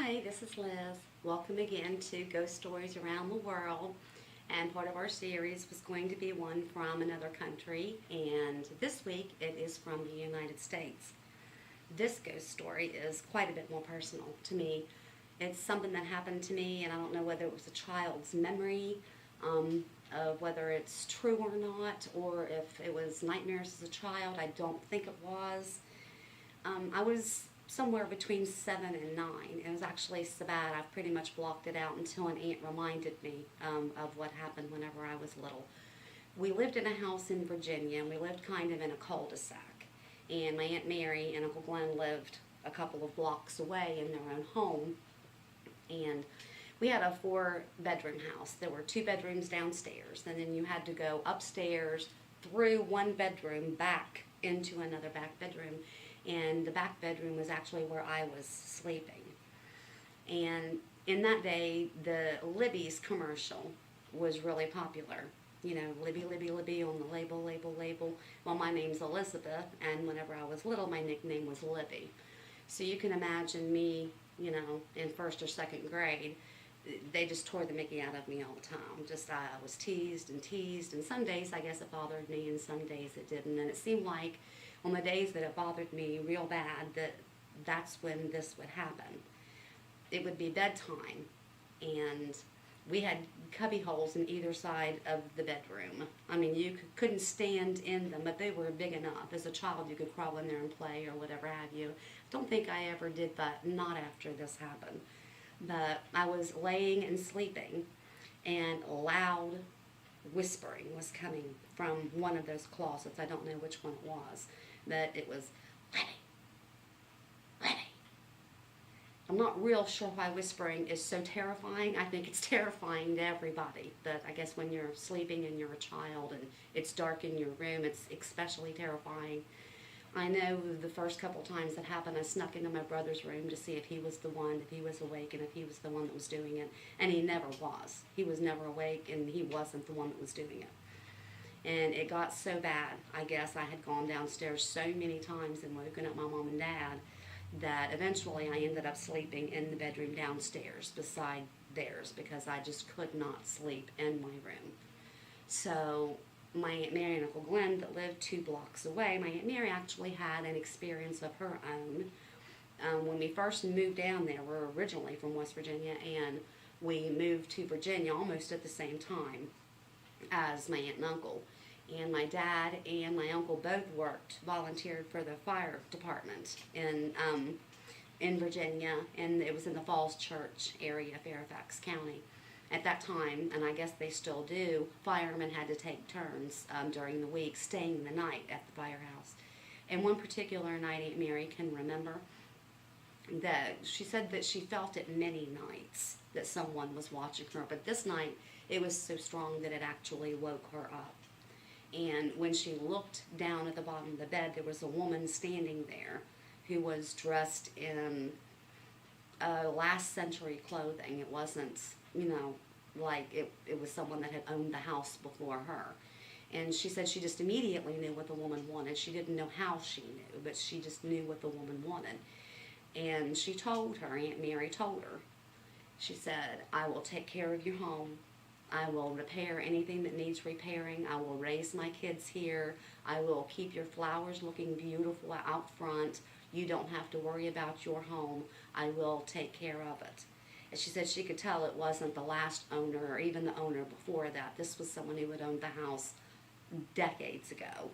Hi, this is Liz. Welcome again to Ghost Stories Around the World. And part of our series was going to be one from another country, and this week it is from the United States. This ghost story is quite a bit more personal to me. It's something that happened to me, and I don't know whether it was a child's memory, of whether it's true or not, or if it was nightmares as a child. I don't think it was. I was somewhere between 7 and 9. It was actually so bad I've pretty much blocked it out until an aunt reminded me of what happened whenever I was little. We lived in a house in Virginia, and we lived kind of in a cul-de-sac. And my Aunt Mary and Uncle Glenn lived a couple of blocks away in their own home. And we had a 4-bedroom house. There were 2 bedrooms downstairs, and then you had to go upstairs through one bedroom back into another back bedroom. And the back bedroom was actually where I was sleeping. And in that day, the Libby's commercial was really popular. You know, Libby, Libby, Libby on the label, label, label. Well, my name's Elizabeth, and whenever I was little, my nickname was Libby. So you can imagine me, in first or second grade, they just tore the mickey out of me all the time. I was teased, and some days I guess it bothered me, and some days it didn't. And it seemed like on the days that it bothered me real bad, that's when this would happen. It would be bedtime, and we had cubby holes in either side of the bedroom. I mean, you couldn't stand in them, but they were big enough. As a child, you could crawl in there and play or whatever have you. Don't think I ever did that, not after this happened. But I was laying and sleeping, and loud whispering was coming from one of those closets. I don't know which one it was, but it was, Libby, Libby. I'm not real sure why whispering is so terrifying. I think it's terrifying to everybody, but I guess when you're sleeping and you're a child and it's dark in your room, it's especially terrifying. I know the first couple times that happened, I snuck into my brother's room to see if he was the one, if he was awake, and if he was the one that was doing it. And he never was. He was never awake, and he wasn't the one that was doing it. And it got so bad, I guess I had gone downstairs so many times and woken up my mom and dad that eventually I ended up sleeping in the bedroom downstairs beside theirs because I just could not sleep in my room. So my Aunt Mary and Uncle Glenn that lived 2 blocks away, my Aunt Mary actually had an experience of her own. When we first moved down there, we're originally from West Virginia, and we moved to Virginia almost at the same time as my aunt and uncle. And my dad and my uncle both volunteered for the fire department in Virginia, and it was in the Falls Church area, Fairfax County. At that time, and I guess they still do, firemen had to take turns during the week staying the night at the firehouse. And one particular night Aunt Mary can remember that she said that she felt it many nights that someone was watching her, but this night it was so strong that it actually woke her up. And when she looked down at the bottom of the bed, there was a woman standing there who was dressed in last century clothing. It wasn't, like it was someone that had owned the house before her. And she said she just immediately knew what the woman wanted. She didn't know how she knew, but she just knew what the woman wanted. And she told her, Aunt Mary told her, she said, I will take care of your home. I will repair anything that needs repairing. I will raise my kids here. I will keep your flowers looking beautiful out front. You don't have to worry about your home. I will take care of it. And she said she could tell it wasn't the last owner or even the owner before that. This was someone who had owned the house decades ago.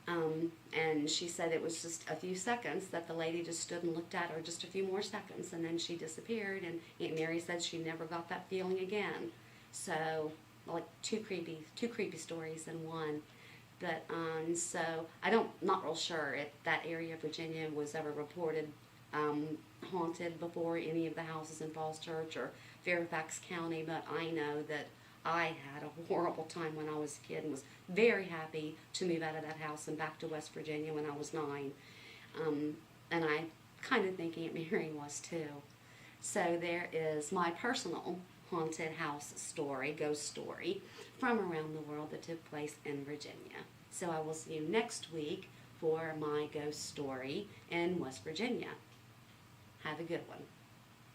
And she said it was just a few seconds that the lady just stood and looked at her, just a few more seconds, and then she disappeared. And Aunt Mary said she never got that feeling again. So, like two creepy stories in one. But so not real sure if that area of Virginia was ever reported haunted before any of the houses in Falls Church or Fairfax County, but I know that I had a horrible time when I was a kid and was very happy to move out of that house and back to West Virginia when I was 9. And I kind of think Aunt Mary was too. So there is my personal haunted house story, ghost story, from around the world that took place in Virginia. So I will see you next week for my ghost story in West Virginia. Have a good one.